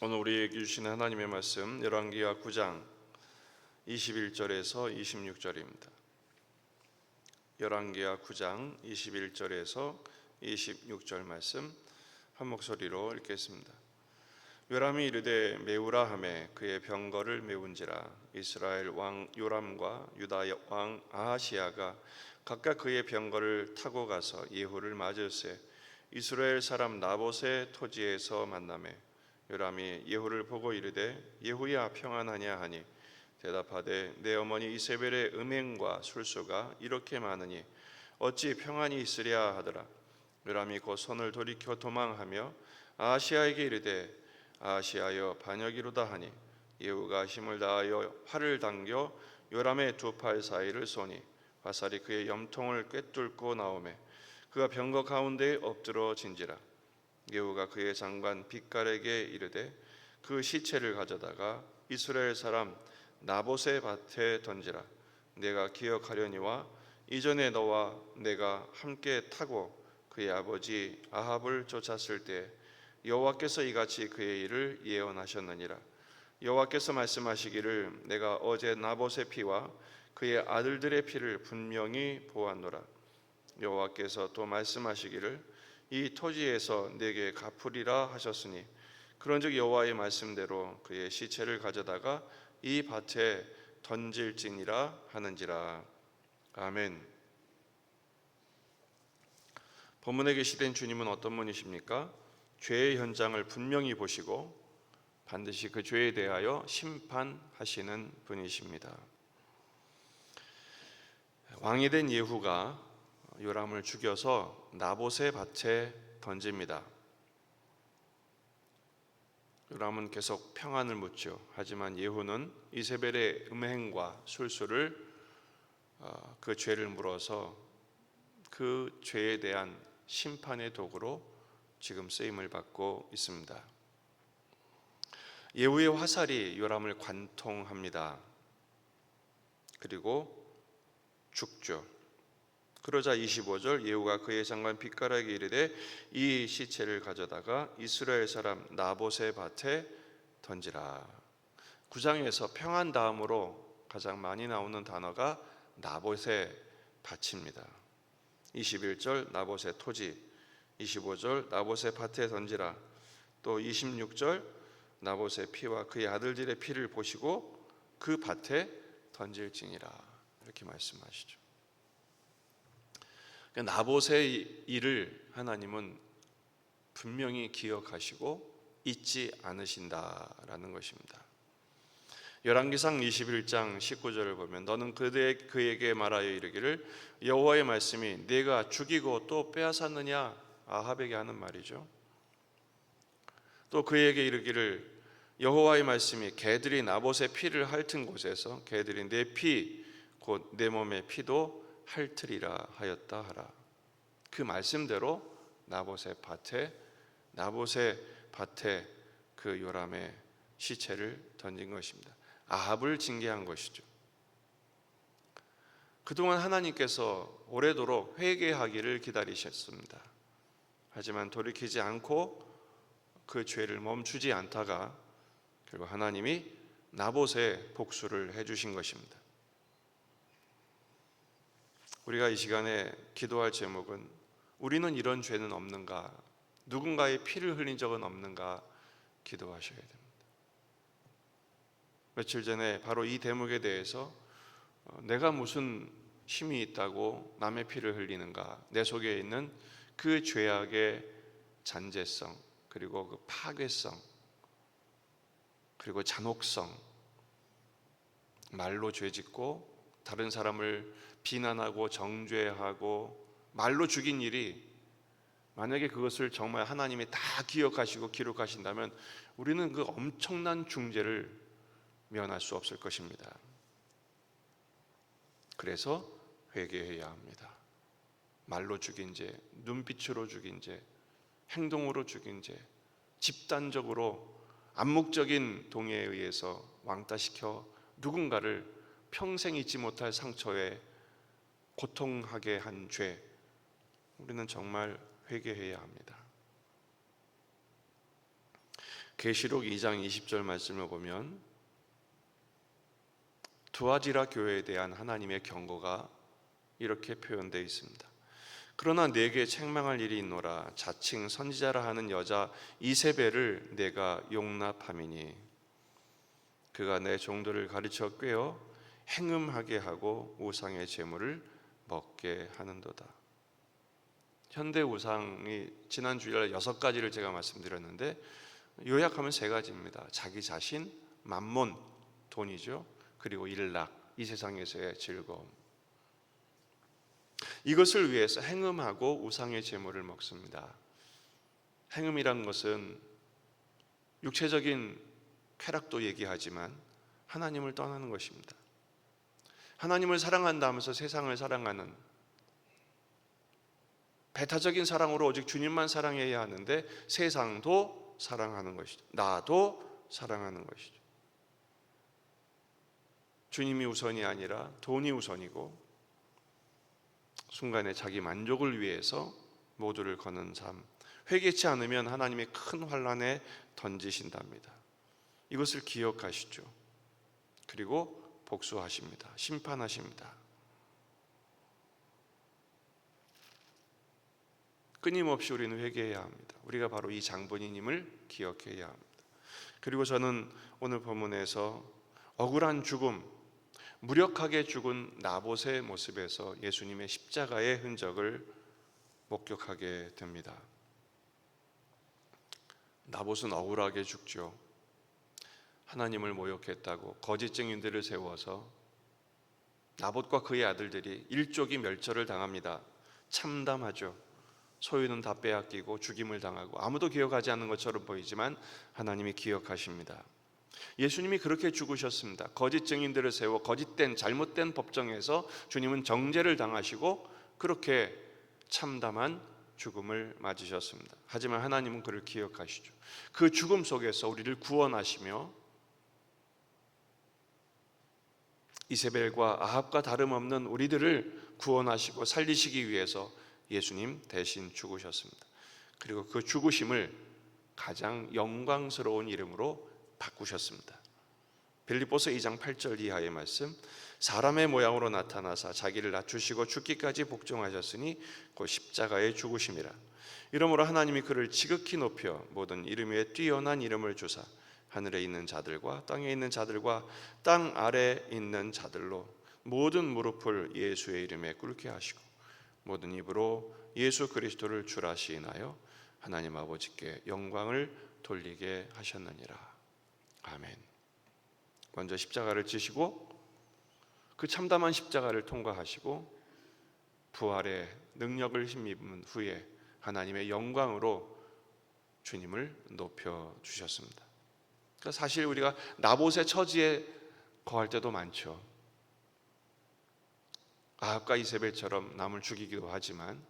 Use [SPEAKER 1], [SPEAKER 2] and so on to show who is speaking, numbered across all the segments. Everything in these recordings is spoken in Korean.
[SPEAKER 1] 오늘 우리에게 주신 하나님의 말씀 열왕기하 9장 21절에서 26절입니다. 열왕기하 9장 21절에서 26절 말씀 한 목소리로 읽겠습니다. 요람이 이르되 메우라 하매 그의 병거를 메운지라. 이스라엘 왕 요람과 유다 왕 아하시야가 각각 그의 병거를 타고 가서 예후를 맞을세 이스라엘 사람 나봇의 토지에서 만나매 요람이 예후를 보고 이르되 예후야 평안하냐 하니 대답하되 내 어머니 이세벨의 음행과 술수가 이렇게 많으니 어찌 평안이 있으랴 하더라. 요람이 곧 손을 돌이켜 도망하며 아하시야에게 이르되 아하시야여 반역이로다 하니 예후가 힘을 다하여 활을 당겨 요람의 두 팔 사이를 쏘니 화살이 그의 염통을 꿰뚫고 나오매 그가 병거 가운데에 엎드러진지라. 예후가 그의 장관 빗갈에게 이르되 그 시체를 가져다가 이스라엘 사람 나봇의 밭에 던지라. 내가 기억하려니와 이전에 너와 내가 함께 타고 그의 아버지 아합을 쫓았을 때 여호와께서 이같이 그의 일을 예언하셨느니라. 여호와께서 말씀하시기를 내가 어제 나봇의 피와 그의 아들들의 피를 분명히 보았노라. 여호와께서 또 말씀하시기를 이 토지에서 내게 갚으리라 하셨으니 그런즉 여호와의 말씀대로 그의 시체를 가져다가 이 밭에 던질지니라 하는지라. 아멘. 본문에 계시된 주님은 어떤 분이십니까? 죄의 현장을 분명히 보시고 반드시 그 죄에 대하여 심판하시는 분이십니다. 왕이 된 예후가 요람을 죽여서 나봇의 밭에 던집니다. 요람은 계속 평안을 묻죠. 하지만 예후는 이세벨의 음행과 술수를 그 죄를 물어서 그 죄에 대한 심판의 도구로 지금 쓰임을 받고 있습니다. 예후의 화살이 요람을 관통합니다. 그리고 죽죠. 그러자 25절 예후가 그의 장관 빗가락에 이르되 이 시체를 가져다가 이스라엘 사람 나봇의 밭에 던지라. 9장에서 평안 다음으로 가장 많이 나오는 단어가 나봇의 밭입니다. 21절 나봇의 토지, 25절 나봇의 밭에 던지라. 또 26절 나봇의 피와 그의 아들들의 피를 보시고 그 밭에 던질지니라. 이렇게 말씀하시죠. 나봇의 일을 하나님은 분명히 기억하시고 잊지 않으신다라는 것입니다. 열왕기상 21장 19절을 보면 너는 그에게 말하여 이르기를 여호와의 말씀이 네가 죽이고 또 빼앗았느냐 아합에게 하는 말이죠. 또 그에게 이르기를 여호와의 말씀이 개들이 나봇의 피를 핥은 곳에서 개들이 내 피 곧 내 몸의 피도 핥으리라 하였다 하라. 그 말씀대로 나봇의 밭에 그 요람의 시체를 던진 것입니다. 아합을 징계한 것이죠. 그동안 하나님께서 오래도록 회개하기를 기다리셨습니다. 하지만 돌이키지 않고 그 죄를 멈추지 않다가 결국 하나님이 나봇의 복수를 해주신 것입니다. 우리가 이 시간에 기도할 제목은 우리는 이런 죄는 없는가? 누군가의 피를 흘린 적은 없는가? 기도하셔야 됩니다. 며칠 전에 바로 이 대목에 대해서 내가 무슨 힘이 있다고 남의 피를 흘리는가? 내 속에 있는 그 죄악의 잔재성, 그리고 그 파괴성, 그리고 잔혹성, 말로 죄짓고 다른 사람을 비난하고 정죄하고 말로 죽인 일이 만약에 그것을 정말 하나님이 다 기억하시고 기록하신다면 우리는 그 엄청난 중죄를 면할 수 없을 것입니다. 그래서 회개해야 합니다. 말로 죽인 죄, 눈빛으로 죽인 죄, 행동으로 죽인 죄, 집단적으로 암묵적인 동의에 의해서 왕따시켜 누군가를 평생 잊지 못할 상처에 고통하게 한 죄, 우리는 정말 회개해야 합니다. 계시록 2장 20절 말씀을 보면 두아디라 교회에 대한 하나님의 경고가 이렇게 표현되어 있습니다. 그러나 내게 책망할 일이 있노라. 자칭 선지자라 하는 여자 이세벨을 내가 용납함이니 그가 내 종들을 가르쳐 꿰어 행음하게 하고 우상의 제물을 먹게 하는도다. 현대 우상이 지난 주일날 6가지를 제가 말씀드렸는데 요약하면 3가지입니다. 자기 자신, 만몬, 돈이죠. 그리고 일락, 이 세상에서의 즐거움. 이것을 위해서 행음하고 우상의 제물을 먹습니다. 행음이란 것은 육체적인 쾌락도 얘기하지만 하나님을 떠나는 것입니다. 하나님을 사랑한다 하면서 세상을 사랑하는, 배타적인 사랑으로 오직 주님만 사랑해야 하는데 세상도 사랑하는 것이죠. 나도 사랑하는 것이죠. 주님이 우선이 아니라 돈이 우선이고 순간에 자기 만족을 위해서 모두를 거는 삶, 회개치 않으면 하나님의 큰 환난에 던지신답니다. 이것을 기억하시죠. 그리고 복수하십니다. 심판하십니다. 끊임없이 우리는 회개해야 합니다. 우리가 바로 이 장본인임을 기억해야 합니다. 그리고 저는 오늘 본문에서 억울한 죽음, 무력하게 죽은 나봇의 모습에서 예수님의 십자가의 흔적을 목격하게 됩니다. 나봇은 억울하게 죽죠. 하나님을 모욕했다고 거짓 증인들을 세워서 나봇과 그의 아들들이 일족이 멸절을 당합니다. 참담하죠. 소유는 다 빼앗기고 죽임을 당하고 아무도 기억하지 않는 것처럼 보이지만 하나님이 기억하십니다. 예수님이 그렇게 죽으셨습니다. 거짓 증인들을 세워 거짓된 잘못된 법정에서 주님은 정죄를 당하시고 그렇게 참담한 죽음을 맞으셨습니다. 하지만 하나님은 그를 기억하시죠. 그 죽음 속에서 우리를 구원하시며 이세벨과 아합과 다름없는 우리들을 구원하시고 살리시기 위해서 예수님 대신 죽으셨습니다. 그리고 그 죽으심을 가장 영광스러운 이름으로 바꾸셨습니다. 빌립보서 2장 8절 이하의 말씀, 사람의 모양으로 나타나사 자기를 낮추시고 죽기까지 복종하셨으니 곧 십자가의 죽으심이라. 이러므로 하나님이 그를 지극히 높여 모든 이름 위에 뛰어난 이름을 주사 하늘에 있는 자들과 땅에 있는 자들과 땅 아래에 있는 자들로 모든 무릎을 예수의 이름에 꿇게 하시고 모든 입으로 예수 그리스도를 주라 시인하여 하나님 아버지께 영광을 돌리게 하셨느니라. 아멘. 먼저 십자가를 지시고 그 참담한 십자가를 통과하시고 부활의 능력을 힘입은 후에 하나님의 영광으로 주님을 높여주셨습니다. 그러니까 사실 우리가 나봇의 처지에 거할 때도 많죠. 아합과 이세벨처럼 남을 죽이기도 하지만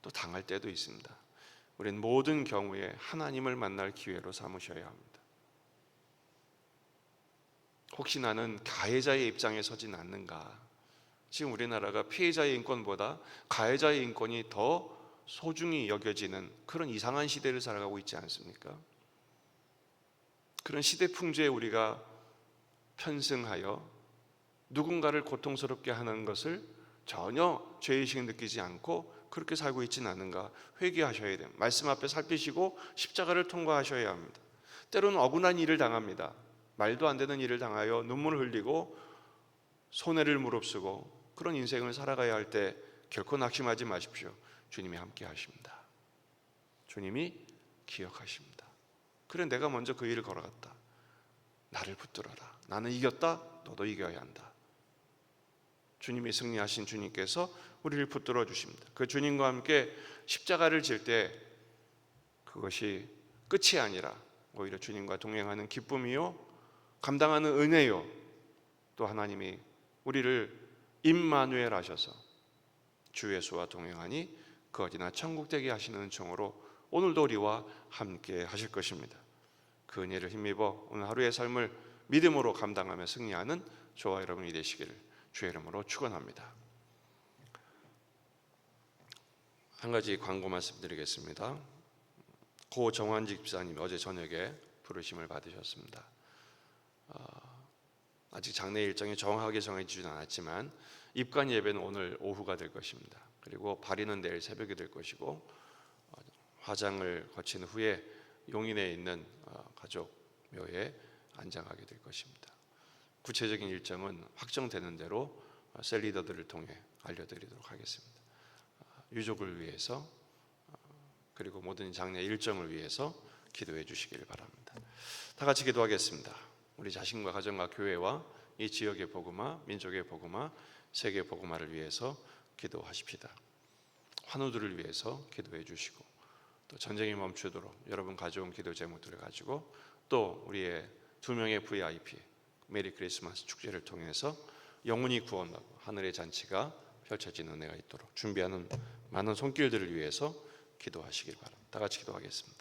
[SPEAKER 1] 또 당할 때도 있습니다. 우리는 모든 경우에 하나님을 만날 기회로 삼으셔야 합니다. 혹시 나는 가해자의 입장에 서진 않는가? 지금 우리나라가 피해자의 인권보다 가해자의 인권이 더 소중히 여겨지는 그런 이상한 시대를 살아가고 있지 않습니까? 그런 시대 풍조에 우리가 편승하여 누군가를 고통스럽게 하는 것을 전혀 죄의식을 느끼지 않고 그렇게 살고 있지는 않은가? 회개하셔야 됩니다. 말씀 앞에 살피시고 십자가를 통과하셔야 합니다. 때로는 억울한 일을 당합니다. 말도 안 되는 일을 당하여 눈물을 흘리고 손해를 무릅쓰고 그런 인생을 살아가야 할 때 결코 낙심하지 마십시오. 주님이 함께 하십니다. 주님이 기억하십니다. 그래, 내가 먼저 그 일을 걸어갔다. 나를 붙들어라. 나는 이겼다. 너도 이겨야 한다. 주님이 승리하신 주님께서 우리를 붙들어 주십니다. 그 주님과 함께 십자가를 질 때 그것이 끝이 아니라 오히려 주님과 동행하는 기쁨이요 감당하는 은혜요, 또 하나님이 우리를 임마누엘 하셔서 주 예수와 동행하니 그 어디나 천국 되게 하시는 은총으로 오늘도 우리와 함께 하실 것입니다. 그 은혜를 힘입어 오늘 하루의 삶을 믿음으로 감당하며 승리하는 저와 여러분이 되시기를 주의 이름으로 축원합니다. 한 가지 광고 말씀드리겠습니다. 고 정환직 집사님 어제 저녁에 부르심을 받으셨습니다. 아직 장례 일정이 정확하게 정해지진 않았지만 입관 예배는 오늘 오후가 될 것입니다. 그리고 발인은 내일 새벽이 될 것이고 화장을 거친 후에 용인에 있는 가족 묘에 안장하게 될 것입니다. 구체적인 일정은 확정되는 대로 셀리더들을 통해 알려드리도록 하겠습니다. 유족을 위해서 그리고 모든 장례 일정을 위해서 기도해 주시기를 바랍니다. 다 같이 기도하겠습니다. 우리 자신과 가정과 교회와 이 지역의 복음화, 민족의 복음화, 세계 복음화를 위해서 기도하십시다. 환우들을 위해서 기도해 주시고 또 전쟁이 멈추도록 여러분 가져온 기도 제목들을 가지고 또 우리의 2명의 VIP 메리 크리스마스 축제를 통해서 영혼이 구원하고 하늘의 잔치가 펼쳐지는 은혜가 있도록 준비하는 많은 손길들을 위해서 기도하시길 바랍니다. 다 같이 기도하겠습니다.